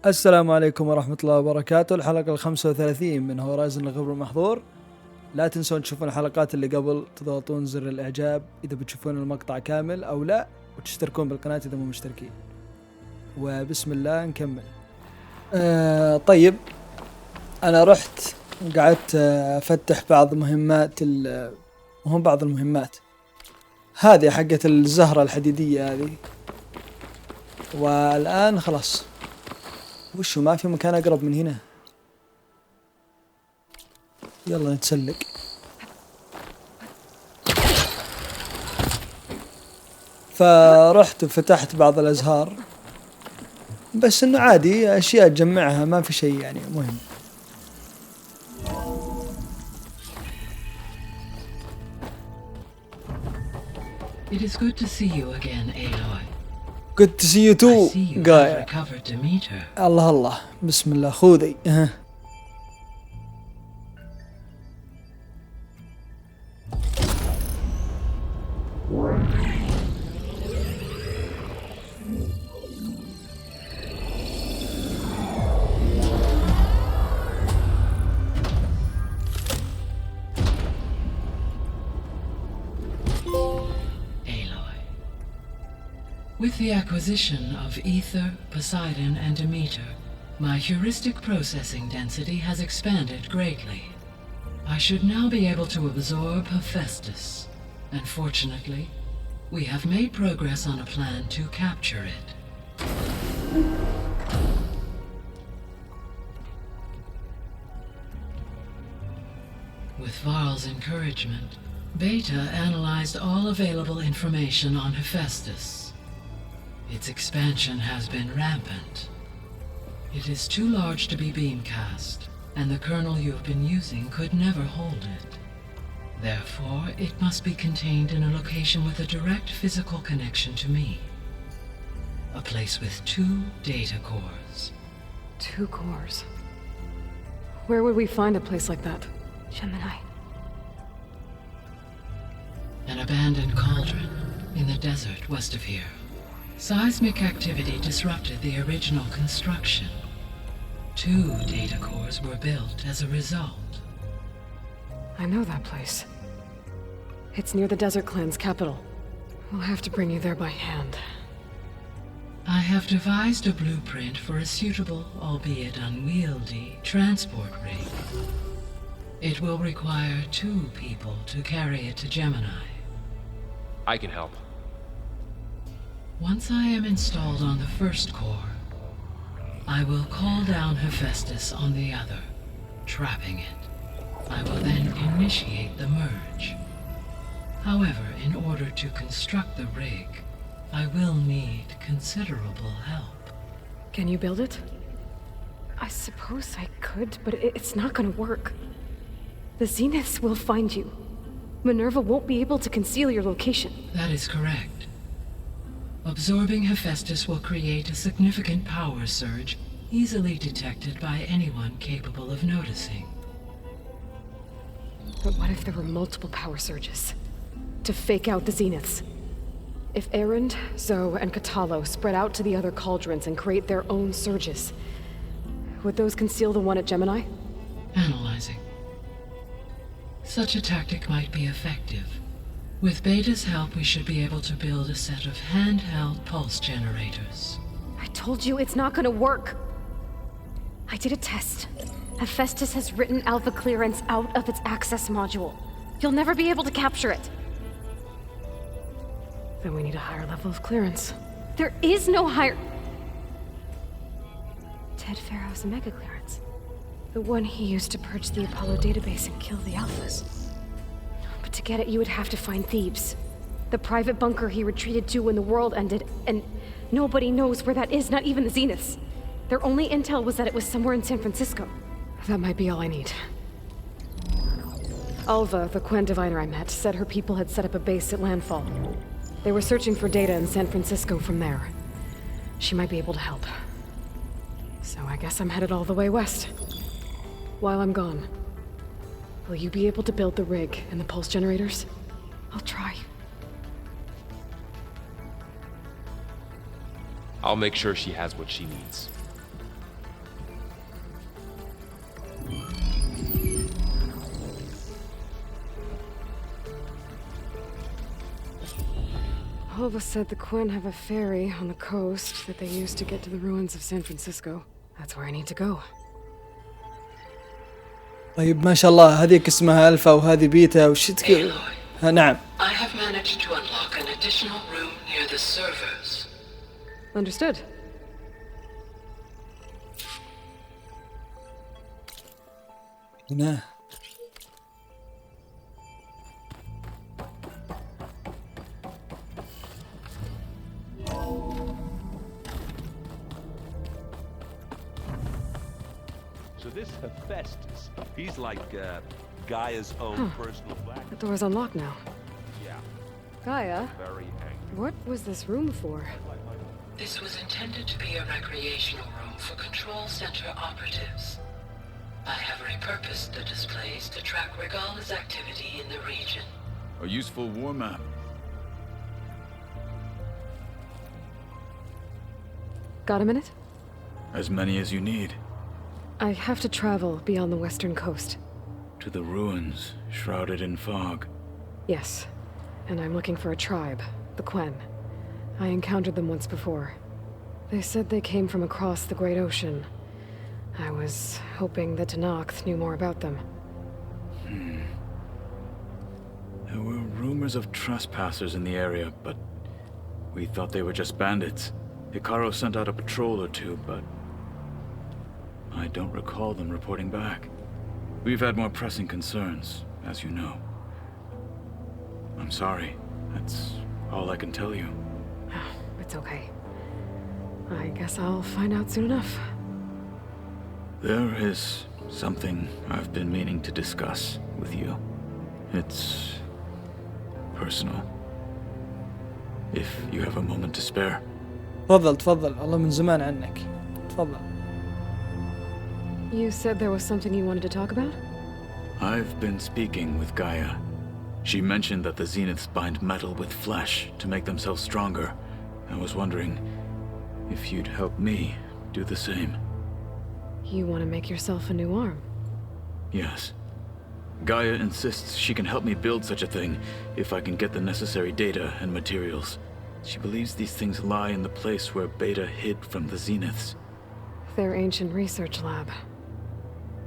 السلام عليكم ورحمة الله وبركاته. الحلقة 35 من هورايزن الغرب المحظور. لا تنسون تشوفون الحلقات اللي قبل، تضغطون زر الإعجاب إذا بتشوفون المقطع كامل أو لا، وتشتركون بالقناة إذا مو مشتركين. وبسم الله نكمل. طيب، أنا رحت قعدت أفتح بعض مهمات وهم بعض المهمات هذه حقة الزهرة الحديدية هذه، والآن خلاص وشو ما في مكان أقرب من هنا. يلا نتسلق. فرحت وفتحت بعض الأزهار، بس إنه عادي أشياء تجمعها، ما في شيء يعني مهم. It is good to see you again, ايلوي. Good to see you too, guy. الله الله، بسم الله خذي. With the acquisition of Ether, Poseidon, and Demeter, my heuristic processing density has expanded greatly. I should now be able to absorb Hephaestus, and fortunately, we have made progress on a plan to capture it. With Varl's encouragement, Beta analyzed all available information on Hephaestus. Its expansion has been rampant. It is too large to be beamcast, and the kernel you've been using could never hold it. Therefore, it must be contained in a location with a direct physical connection to me. A place with 2 data cores. 2 cores? Where would we find a place like that? Gemini. An abandoned cauldron in the desert west of here. Seismic activity disrupted the original construction. 2 data cores were built as a result. I know that place. It's near the Desert Clan's capital. We'll have to bring you there by hand. I have devised a blueprint for a suitable, albeit unwieldy, transport rig. It will require 2 people to carry it to Gemini. I can help. Once I am installed on the first core, I will call down Hephaestus on the other, trapping it. I will then initiate the merge. However, in order to construct the rig, I will need considerable help. Can you build it? I suppose I could, but it's not gonna work. The Zeniths will find you. Minerva won't be able to conceal your location. That is correct. Absorbing Hephaestus will create a significant power surge, easily detected by anyone capable of noticing. But what if there were multiple power surges? To fake out the Zeniths? If Erend, Zoe, and Katalo spread out to the other cauldrons and create their own surges, would those conceal the one at Gemini? Analyzing. Such a tactic might be effective. With Beta's help, we should be able to build a set of handheld pulse generators. I told you it's not gonna work. I did a test. Hephaestus has written alpha clearance out of its access module. You'll never be able to capture it. Then we need a higher level of clearance. There is no higher... Ted Pharaoh's mega clearance. The one he used to purge the Apollo database and kill the Alphas. To get it, you would have to find Thebes. The private bunker he retreated to when the world ended, and nobody knows where that is, not even the Zeniths. Their only intel was that it was somewhere in San Francisco. That might be all I need. Alva, the Quen diviner I met, said her people had set up a base at landfall. They were searching for data in San Francisco from there. She might be able to help. So I guess I'm headed all the way west. While I'm gone, will you be able to build the rig and the pulse generators? I'll try. I'll make sure she has what she needs. Hulva said the Quinn have a ferry on the coast that they used to get to the ruins of San Francisco. That's where I need to go. طيب ما شاء الله هذيك اسمها ألفا وهذه بيتا وش تقول؟ نعم. I have managed to unlock an additional room near the servers. Understood. هنا. So this Hephaestus, he's like Gaia's own personal black. The door's unlocked now. Yeah, Gaia, very angry. what was this room for? This was intended to be a recreational room for control center operatives. I have repurposed the displays to track Regala's activity in the region. A useful war map. Got a minute? As many as you need. I have to travel beyond the western coast. To the ruins, shrouded in fog. Yes, and I'm looking for a tribe, the Quen. I encountered them once before. They said they came from across the Great Ocean. I was hoping that Tenakth knew more about them. There were rumors of trespassers in the area, but we thought they were just bandits. Hikaru sent out a patrol or two, but I don't recall them reporting back. We've had more pressing concerns, as you know. I'm sorry. That's all I can tell you. It's okay. I guess I'll find out soon enough. There is something I've been meaning to discuss with you. It's personal. If you have a moment to spare. تفضل تفضل الله من زمان عنك. تفضل. You said there was something you wanted to talk about? I've been speaking with Gaia. She mentioned that the Zeniths bind metal with flesh to make themselves stronger. I was wondering if you'd help me do the same. You want to make yourself a new arm? Yes. Gaia insists she can help me build such a thing if I can get the necessary data and materials. She believes these things lie in the place where Beta hid from the Zeniths. Their ancient research lab.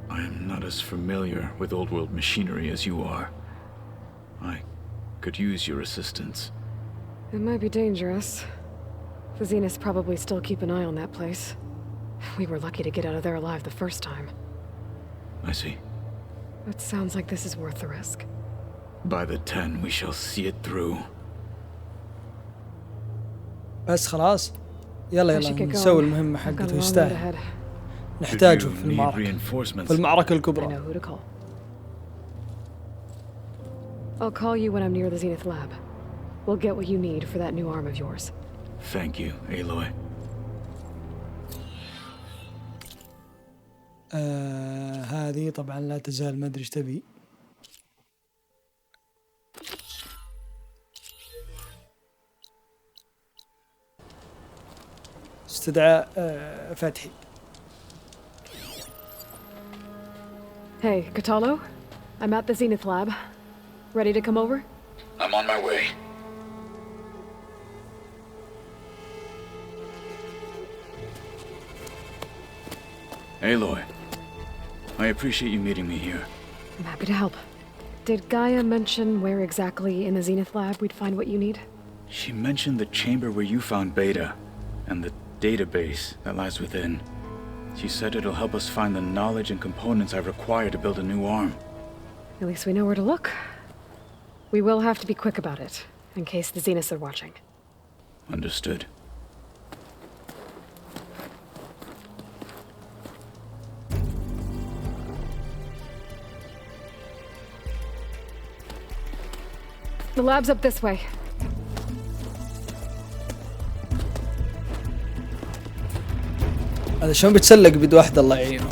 I am not as familiar with old-world machinery as you are. I could use your assistance. It might be dangerous. The Zeniths probably still keep an eye on that place. We were lucky to get out of there alive the first time. I see. It sounds like this is worth the risk. By the 10, we shall see it through. بس خلاص يلا I should يلا get نسوي going. المهمة I've got a حقته long road يستاهل. ahead. نحتاجه Should في you need المعركة. reinforcements? في المعركة I الكبرى. know who to call. I'll call you when I'm near the Zenith lab. We'll get what you need for that new arm of yours. Thank you, Eloy. هذه طبعا لا تزال ما ادري ايش تبي. استدعاء فتحي. Hey, Katalo? I'm at the Zenith lab. Ready to come over? I'm on my way. Aloy, I appreciate you meeting me here. I'm happy to help. Did Gaia mention where exactly in the Zenith lab we'd find what you need? She mentioned the chamber where you found Beta, and the database that lies within. She said it'll help us find the knowledge and components I require to build a new arm. At least we know where to look. We will have to be quick about it, in case the Zeniths are watching. Understood. The lab's up this way. هذا شلون بيتسلق بيد واحدة الله يعينه.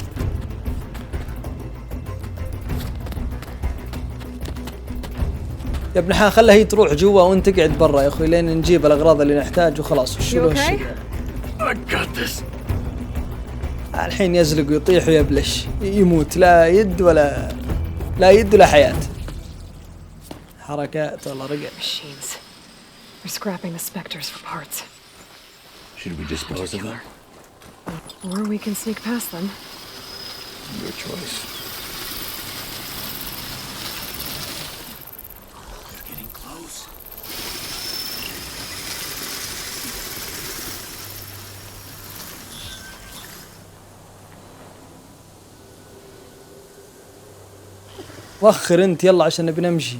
يا ابن حان خلها هي تروح جوا وانت قاعد برا يا اخوي لين نجيب الاغراض اللي نحتاج وخلاص وشيلوا الشيء. I got this. الحين يزلق ويطيح ويبلش يموت لا يد ولا حياة. حركات والله رقع. Machines. They're scrapping the specters for parts. Should we dispose of them? Or we can sneak past them. Your choice. They're getting close. وخر انت يلا عشان نبي نمشي.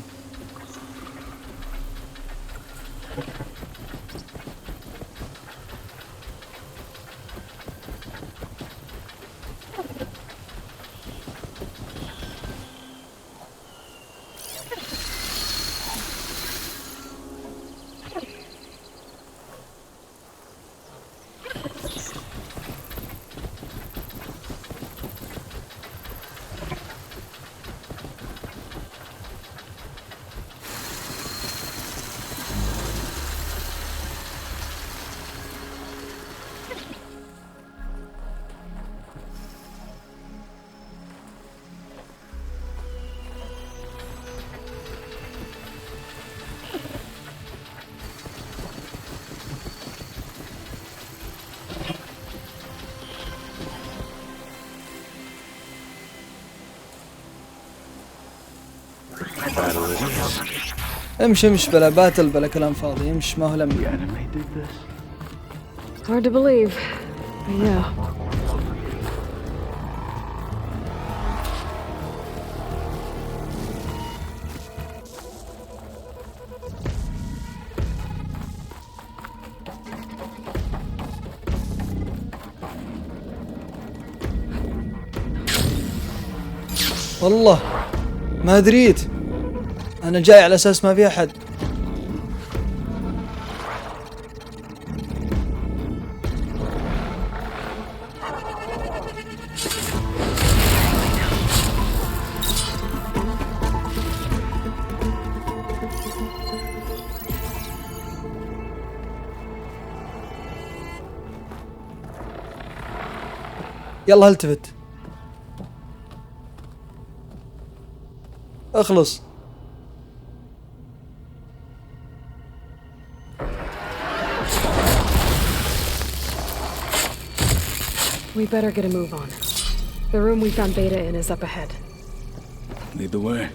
امشي امشي بلا باتل بلا كلام فاضي، امشي ما هو لمي. Hard to believe. But yeah. والله ما دريت، أنا جاي على أساس ما في أحد. يلا التفت اخلص. We better get a move on. The room we found Beta in is up ahead. Lead the way.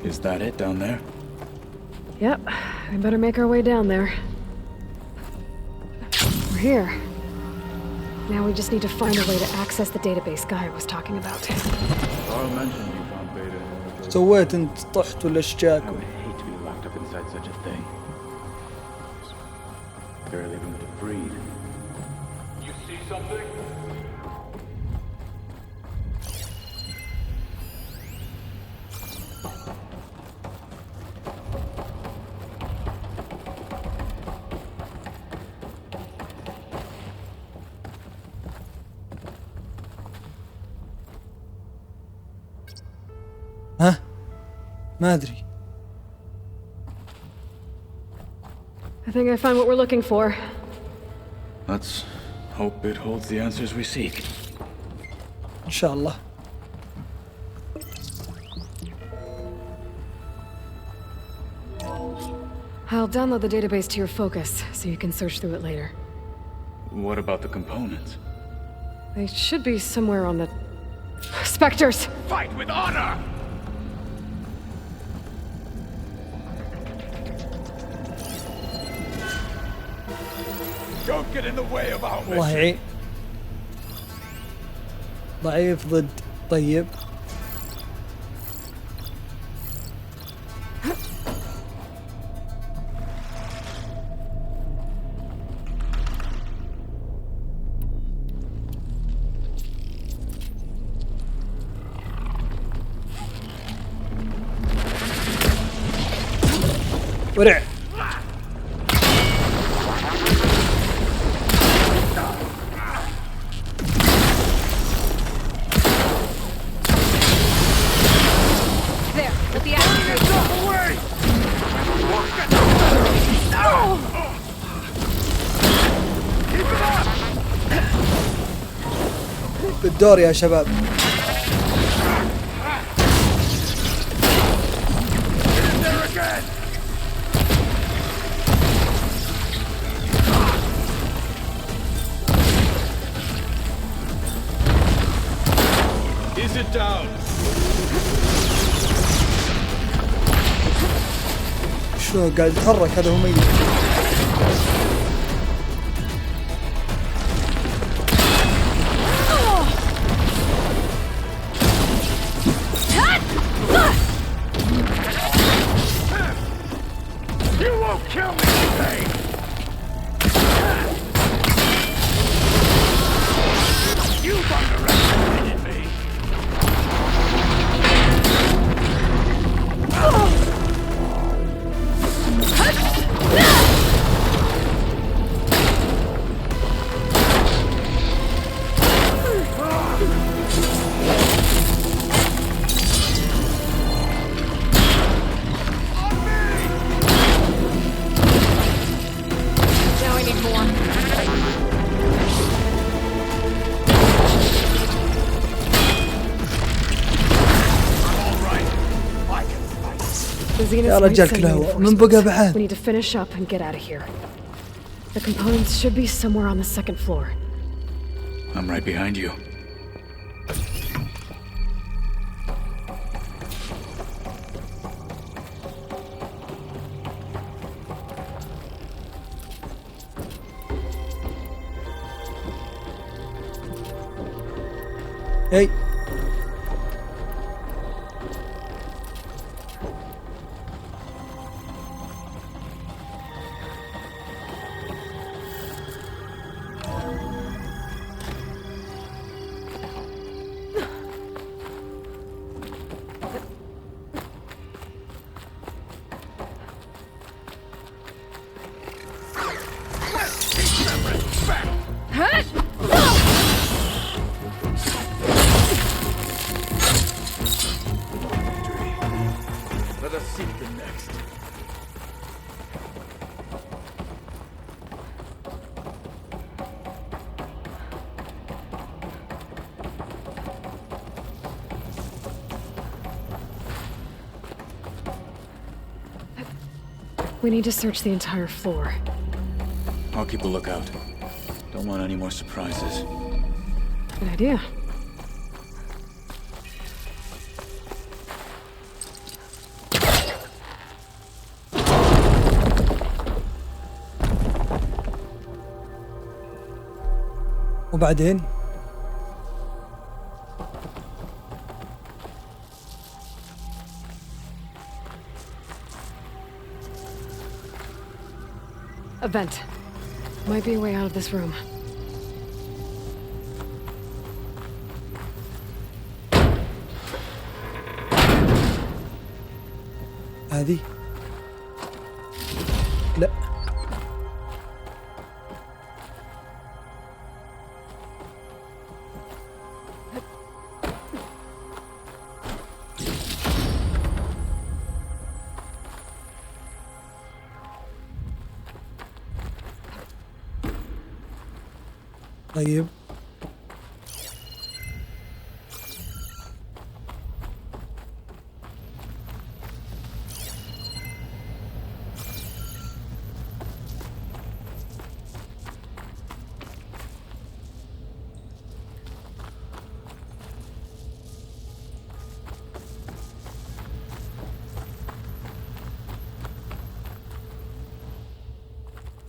Is that it down there? Yep, we better make our way down there. We're here. Now we just need to find a way to access the database Guy was talking about. Carl mentioned you found Beta. سويت انت طحت ولا ايش I جاك؟ would hate to be locked up inside such a thing. Barely room to breathe. You see something? ها؟ ما أدري. I think I found what we're looking for. Let's hope it holds the answers we seek. إن شاء الله. I'll download the database to your focus so you can search through it later. What about the components? They should be somewhere on the... Spectres! Fight with honor! Don't get in the way of our الله يعين. ضعيف ضد طيب. ورع. بالدور يا شباب. شلون قاعد يتحرك هذا؟ هو ميت. يا رجال كله من بقى بعد. We need to finish up and get out of here. The components should be somewhere on the second floor. I'm right behind you. Hey. Let us seek the next. We need to search the entire floor. I'll keep a lookout. Don't want any more surprises. Good idea. وبعدين A vent. Might be a way out of this room. هذه لا طيب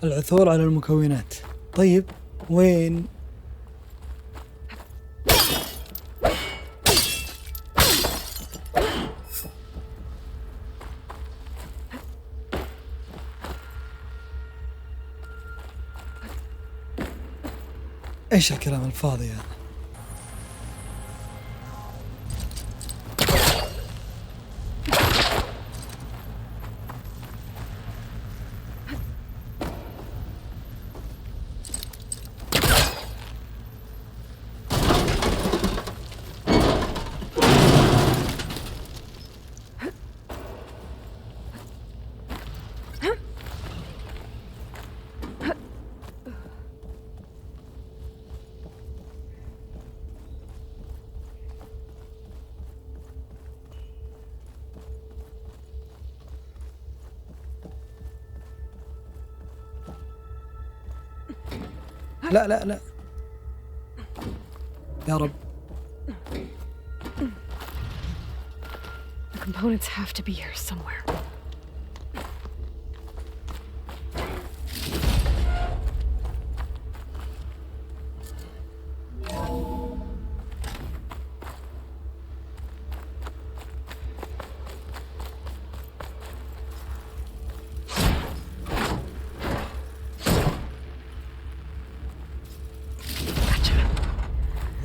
العثور على المكونات. طيب وين؟ ايش الكلام الفاضي هذا؟ لا لا لا يا رب. The components have to be here somewhere.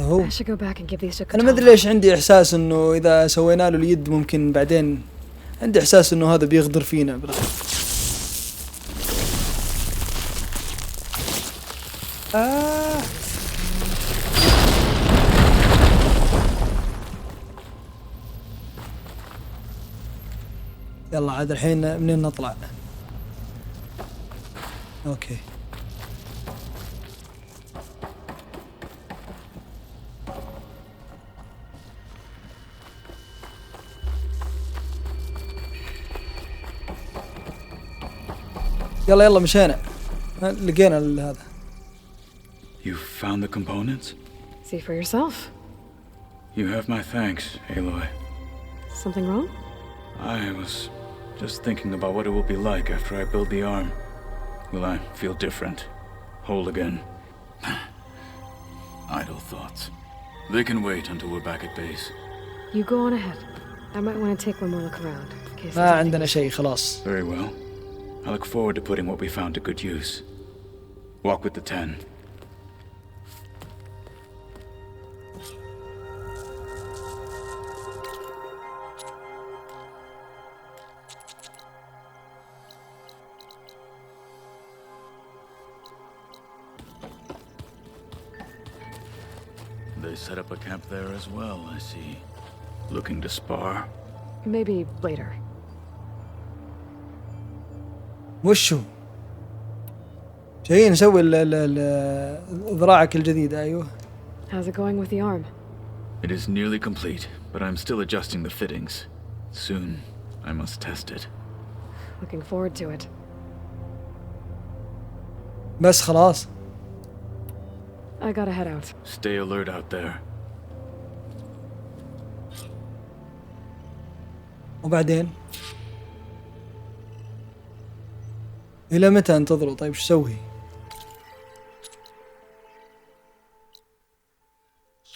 هو I should go back and give these to انا ما ادري ليش عندي احساس انه اذا سوينا له اليد ممكن بعدين، عندي احساس انه هذا بيغدر فينا بالأخير. يلا عاد الحين منين نطلع؟ اوكي يلا يلا مشينا، لقينا هذا. You found the components? See for yourself. You have my thanks, Eiloi. Something wrong? I was just thinking about what it will be like after I build the arm. Will I feel different? Whole again? Idle thoughts. They can wait until we're back at base. You go on ahead. I might want to take one more look around. In case ما there's عندنا شيء خلاص. Very well. I look forward to putting what we found to good use. Walk with the 10. They set up a camp there as well, I see. Looking to spar. Maybe later. وشو؟ جايين نسوي ذراعك الجديدة. أيوه. How's it going with the arm? It is nearly complete, but I'm still adjusting the fittings. Soon, I must test it. Looking forward to it. بس خلاص. I gotta head out. Stay alert out there. وبعدين؟ إلى متى انتظروا؟ طيب شو سوي؟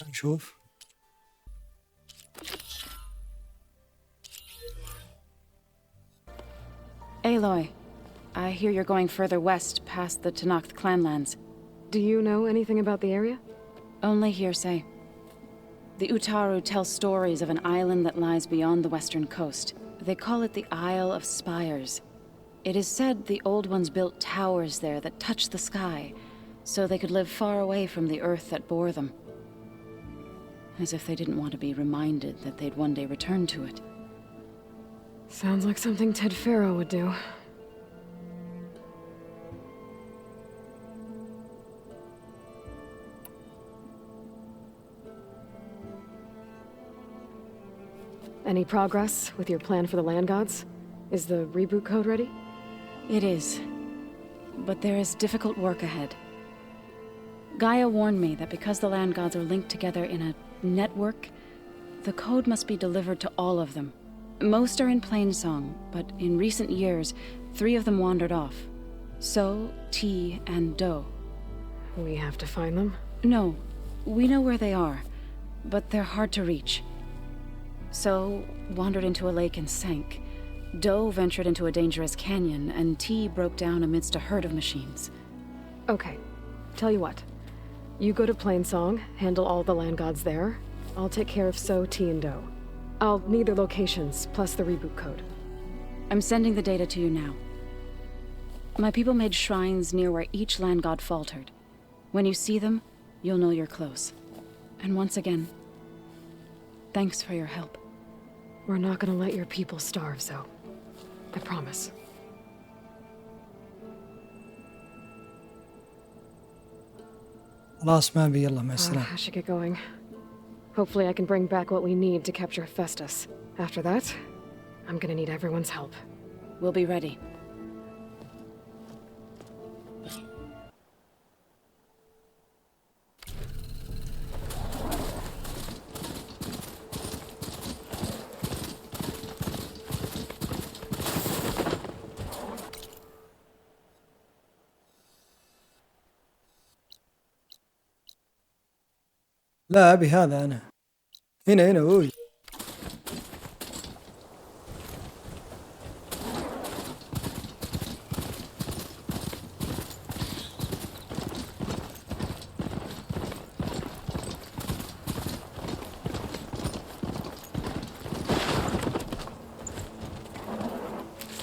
نشوف. Eiloi, I hear you're going further west past the Tenakth clanlands. Do you know anything about the area? Only hearsay. The Utaru tell stories of an island that lies beyond the western coast. They call it the Isle of Spires. It is said the Old Ones built towers there that touch the sky, so they could live far away from the earth that bore them. As if they didn't want to be reminded that they'd one day return to it. Sounds like something Ted Farrow would do. Any progress with your plan for the land gods? Is the reboot code ready? It is. But there is difficult work ahead. Gaia warned me that because the land gods are linked together in a network, the code must be delivered to all of them. Most are in plainsong, but in recent years, 3 of them wandered off. So, T, and Do. We have to find them? No, we know where they are, but they're hard to reach. So, wandered into a lake and sank. Do ventured into a dangerous canyon, and T broke down amidst a herd of machines. Okay, tell you what. You go to Plainsong, handle all the land gods there. I'll take care of So, T, and Do. I'll need their locations, plus the reboot code. I'm sending the data to you now. My people made shrines near where each land god faltered. When you see them, you'll know you're close. And once again, thanks for your help. We're not gonna let your people starve, so I promise. خلاص ما بي يلا مع السلامة. I should get going. Hopefully I can bring back what we need to capture Hephaestus. After that, I'm gonna need everyone's help. We'll be ready. لا أبي هذا أنا. هنا وي.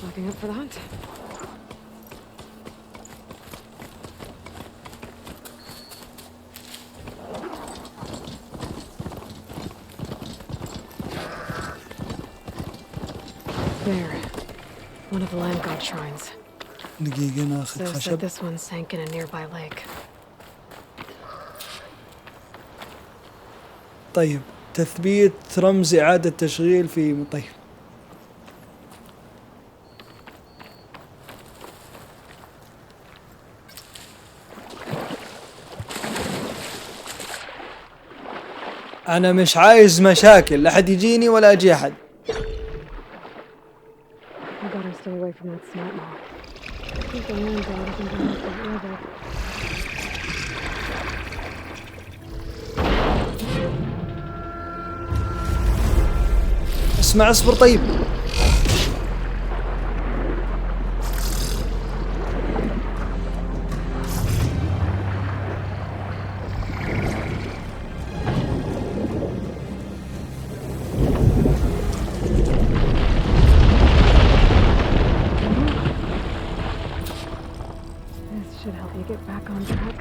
Looking up for the hunt. There. One of the land god shrines. دقيقة ناخذ So said خشب. this one sank in a nearby lake. طيب تثبيت رمز إعادة تشغيل في طيب. أنا مش عايز مشاكل، لا أحد يجيني ولا أجي أحد. I gotta stay away from that smart mall. I think the land god isn't gonna have to live it. اسمع اصبر طيب. This should help you get back on track.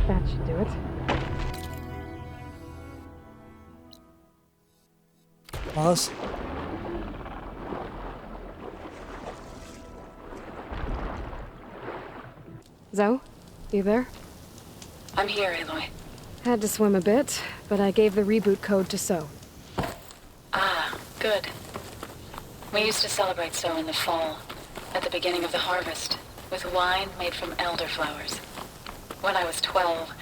That should do it. خلاص. Zoe, you there? I'm here, Eloy. Had to swim a bit, but I gave the reboot code to So. Ah, good. We used to celebrate So in the fall, at the beginning of the harvest, with wine made from elderflowers. When I was 12,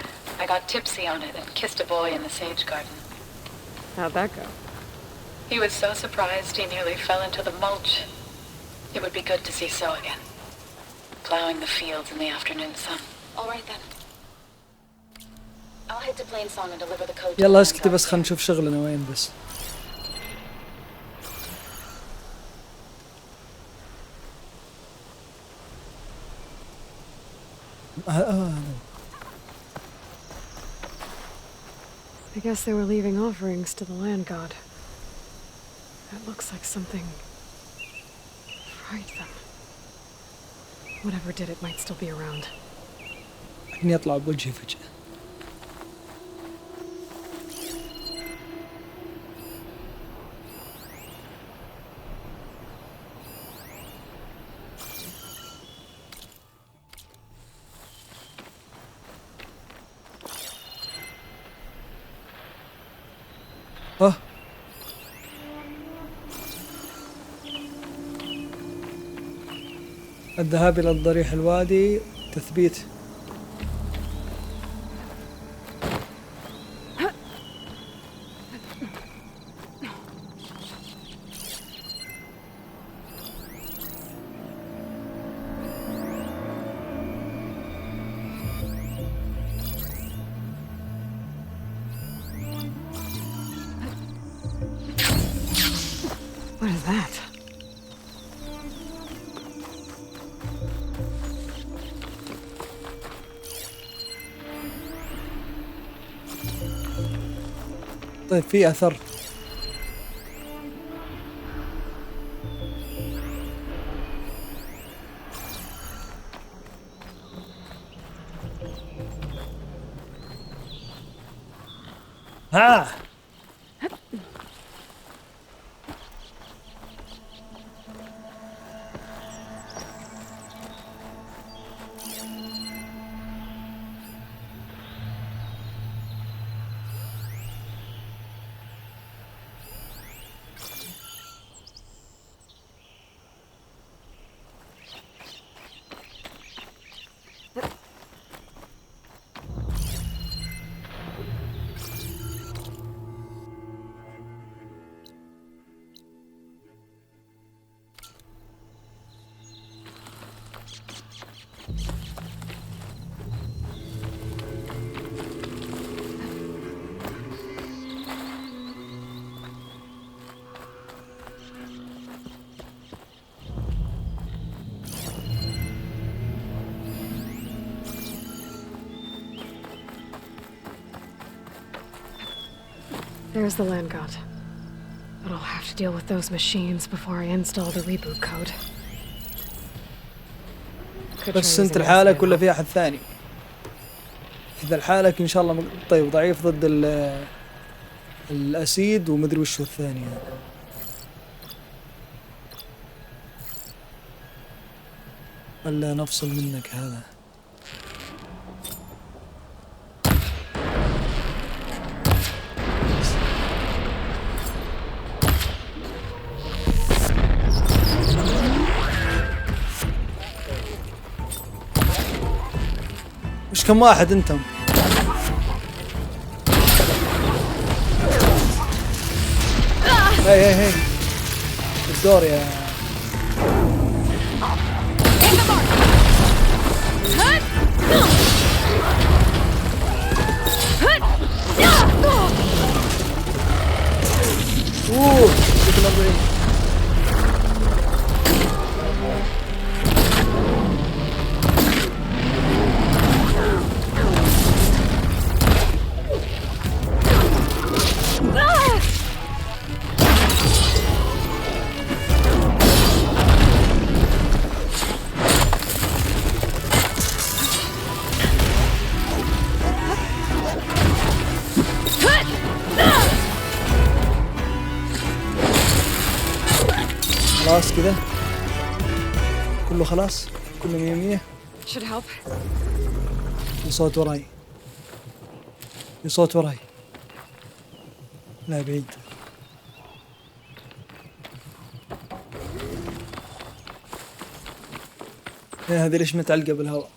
I got tipsy on it and kissed a boy in the sage garden. How'd that go? He was so surprised he nearly fell into the mulch. It would be good to see So again, plowing the fields in the afternoon sun. All right then. I'll head to Plainsong and deliver the code. يلا اسكتي بس خلينا نشوف شغلنا وين بس. I guess they were leaving offerings to the land god. That looks like something fried them. Whatever did it might still be around. إني أطلع بوجهي فجأة. الذهاب إلى الضريح الوادي. تثبيت. What is that? طيب في أثر. ها There's the land god. But I'll have to deal with those machines before I install the reboot code. بس انت لحالك ولا في احد ثاني؟ اذا لحالك ان شاء الله طيب ضعيف ضد الاسيد ومدري وش هو الثاني هذا. ولا نفصل منك هذا. مش كم واحد انتم؟ هي الدور يا شكله بعيد. خلاص كذا كله خلاص كله 100. Should help. صوت وراي صوت وراي لا بعيد. هذه ليش متعلقة بالهواء؟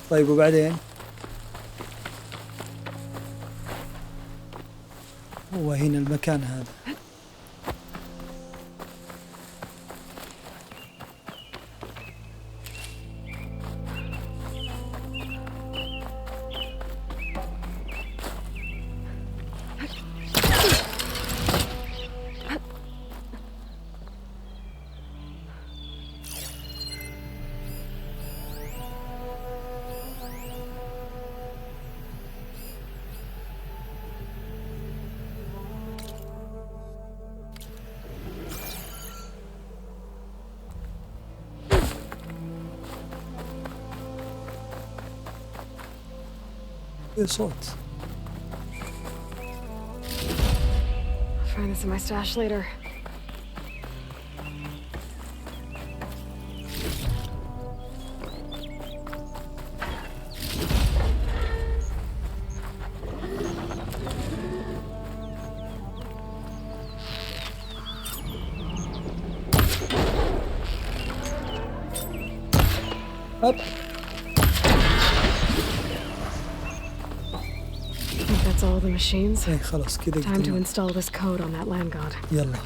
طيب وبعدين هو هنا المكان هذا. ايه صوت؟ I'll find this in my stash later. Up. That's all the machines. ايه خلاص كذا. Time to install this code on that land god. يلا.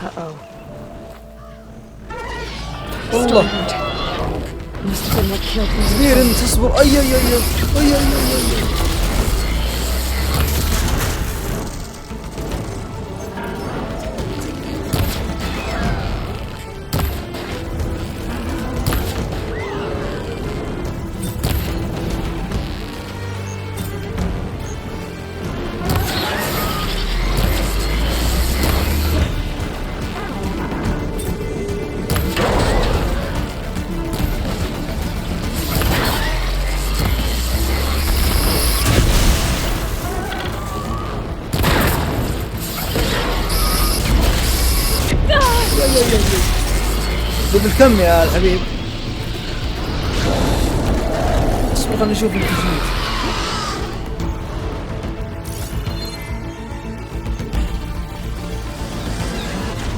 Uh-oh. والله. Must have been what killed me. كبير انت اصبر. اي اي اي اي اي اي بالكم يا الحبيب. اصبر خلينا نشوف التجميد.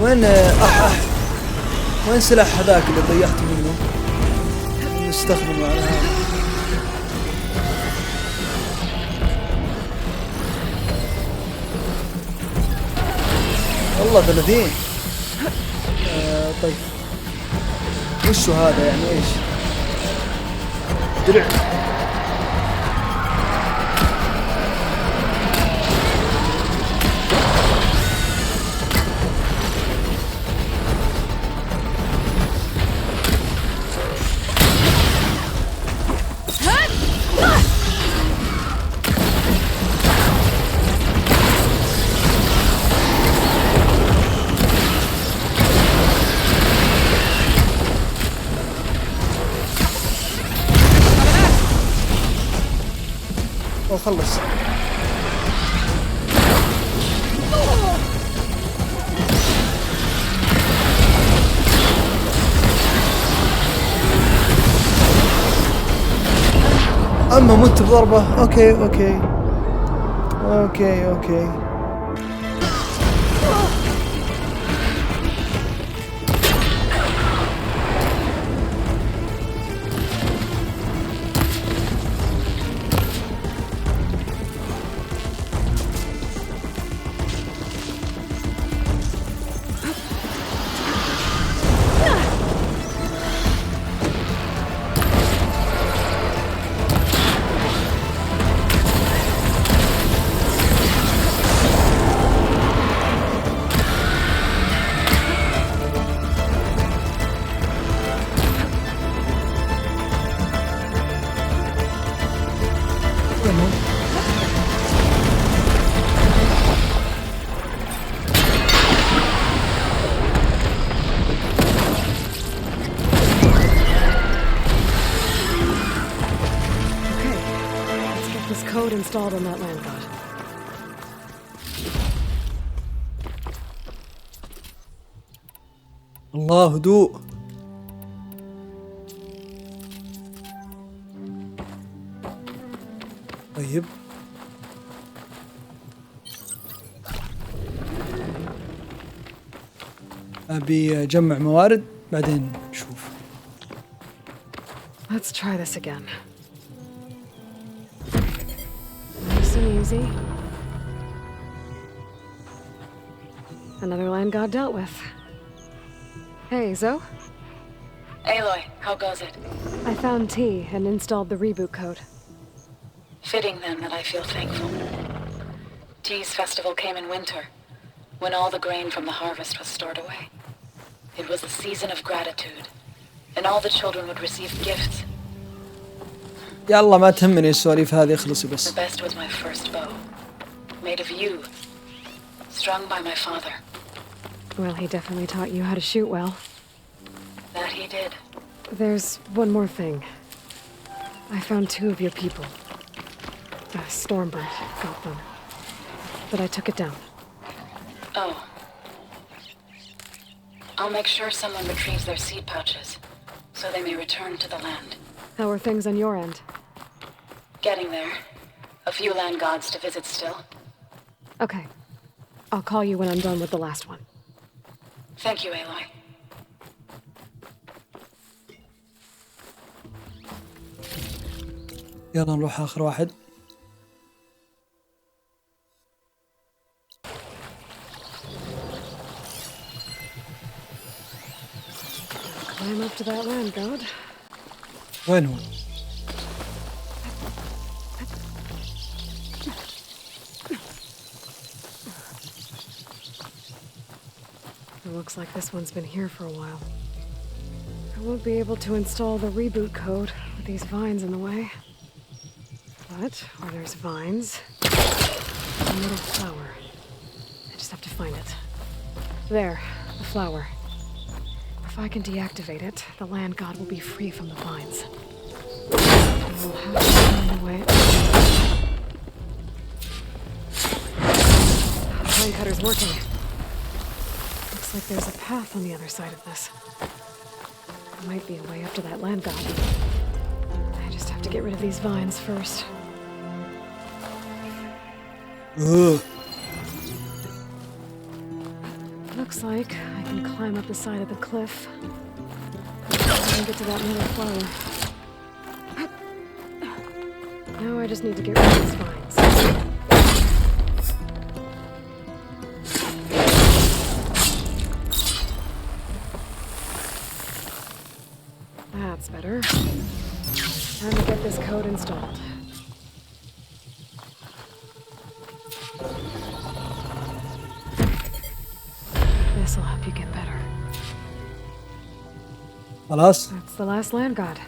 وين وين سلاح هذاك اللي ضيعت منه؟ نستخدمه على هذا. والله 30. طيب وشو هذا يعني ايش؟ درع. خلص. اما مت بضربة. اوكي اوكي اوكي اوكي. Installed on that land god. الله هدوء. طيب أبي أجمع موارد بعدين نشوف. Let's try this again. Nice and easy. Another land god dealt with. Hey, Zoe? Aloy, how goes it? I found T and installed the reboot code. Fitting then that I feel thankful. T's festival came in winter, when all the grain from the harvest was stored away. It was a season of gratitude, and all the children would receive gifts. يلا ما تهمني السواليف هذه خلصي بس. The best was my first bow, made of yew, strung by my father. Well, he definitely taught you how to shoot well. That he did. There's one more thing. I found 2 of your people. A Stormbird got them. But I took it down. Oh. I'll make sure someone retrieves their seed pouches, so they may return to the land. How are things on your end? Getting there. A few land gods to visit still. Okay. I'll call you when I'm done with the last one. Thank you, Aloy. يلا نروح آخر واحد. Climb up to that land god. وين هو؟ It looks like this one's been here for a while. I won't be able to install the reboot code with these vines in the way. But where there's vines, a little flower. I just have to find it. There, the flower. If I can deactivate it, the land god will be free from the vines. I'll have to find a way. The vine cutter's working. Looks like there's a path on the other side of this. There might be a way up to that land god. I just have to get rid of these vines first. Ugh. Looks like I can climb up the side of the cliff and get to that little flower. Now I just need to get rid of these vines. That's better. Time to get this code installed. This'll help you get better. خلاص. That's the last land god.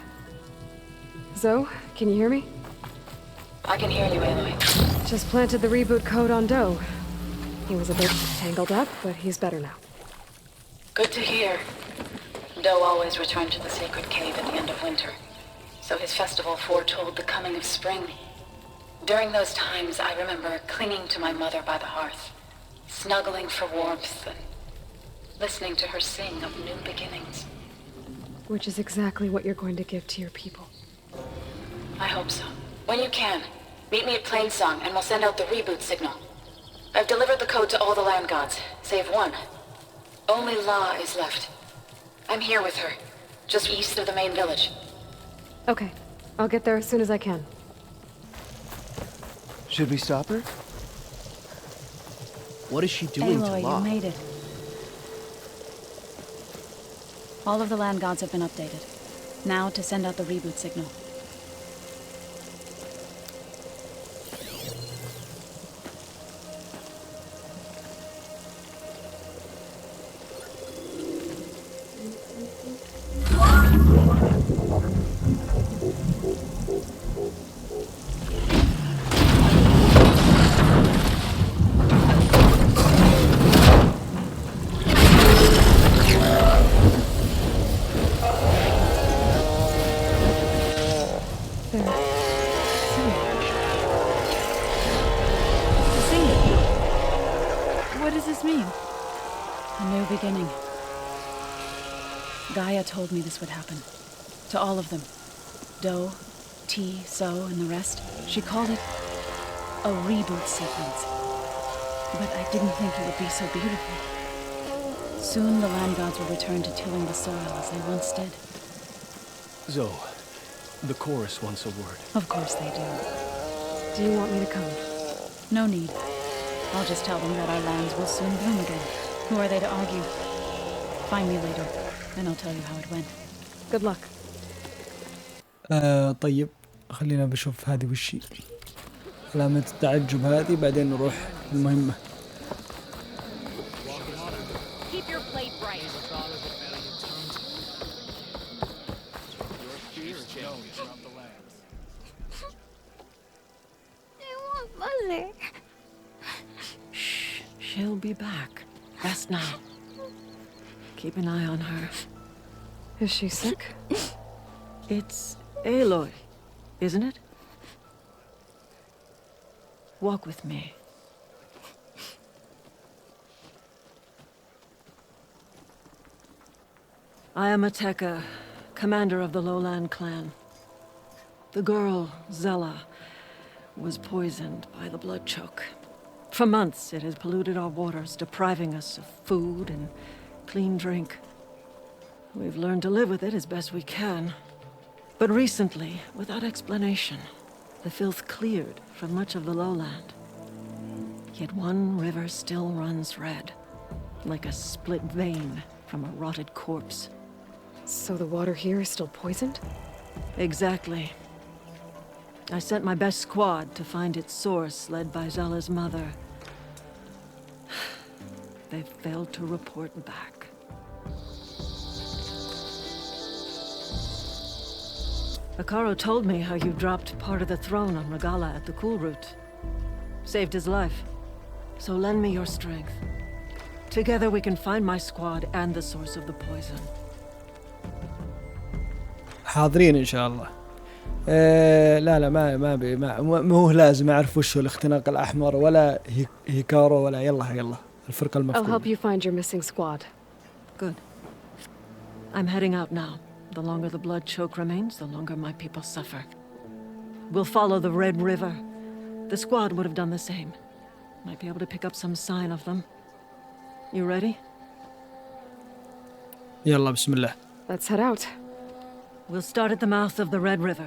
Zoe, can you hear me? I can hear you, Eilui. Just planted the reboot code on Doe. He was a bit tangled up, but he's better now. Good to hear. Doe always returned to the sacred cave at the end of winter, so his festival foretold the coming of spring. During those times, I remember clinging to my mother by the hearth, snuggling for warmth and listening to her sing of new beginnings. Which is exactly what you're going to give to your people. I hope so. When you can, meet me at Plainsong and we'll send out the reboot signal. I've delivered the code to all the land gods, save one. Only La is left. I'm here with her, just east of the main village. Okay, I'll get there as soon as I can. Should we stop her? What is she doing Eilui, to La? you made it. All of the land gods have been updated. Now to send out the reboot signal. Beginning. Gaia told me this would happen. To all of them. Doe, T, So, and the rest. She called it a reboot sequence. But I didn't think it would be so beautiful. Soon the land gods will return to tilling the soil as they once did. Zoe, the chorus wants a word. Of course they do. Do you want me to come? No need. I'll just tell them that our lands will soon bloom again. Who are they to argue? Find me later, and I'll tell you how it went. Good luck. طيب خلينا بشوف هذه وشي علامة التعجب هذه بعدين نروح المهمة. Keep your plate bright. I want Mother. Shh, she'll be back. Rest now. Keep an eye on her. Is she sick? It's Eilui, isn't it? Walk with me. I am Ateka, commander of the Lowland clan. The girl, Zella, was poisoned by the blood choke. For months, it has polluted our waters, depriving us of food and clean drink. We've learned to live with it as best we can. But recently, without explanation, the filth cleared from much of the lowland. Yet one river still runs red, like a split vein from a rotted corpse. So the water here is still poisoned? Exactly. I sent my best squad to find its source, led by Zella's mother. They failed to report back. Akaro told me how you dropped part of the throne on Regala at the Cool Route. Saved his life. So lend me your strength. Together we can find my squad and the source of the poison. حاضرين إن شاء الله. لا ما هو لازم أعرف وش هو الاختناق الأحمر ولا هيكارو ولا يلا الفرقة المفقودة. I'll help you find your missing squad. Good. I'm heading out now. The longer the blood choke remains, the longer my people suffer. We'll follow the Red River. The squad would have done the same. Might be able to pick up some sign of them. You ready? يلا بسم الله. Let's head out. We'll start at the mouth of the Red River.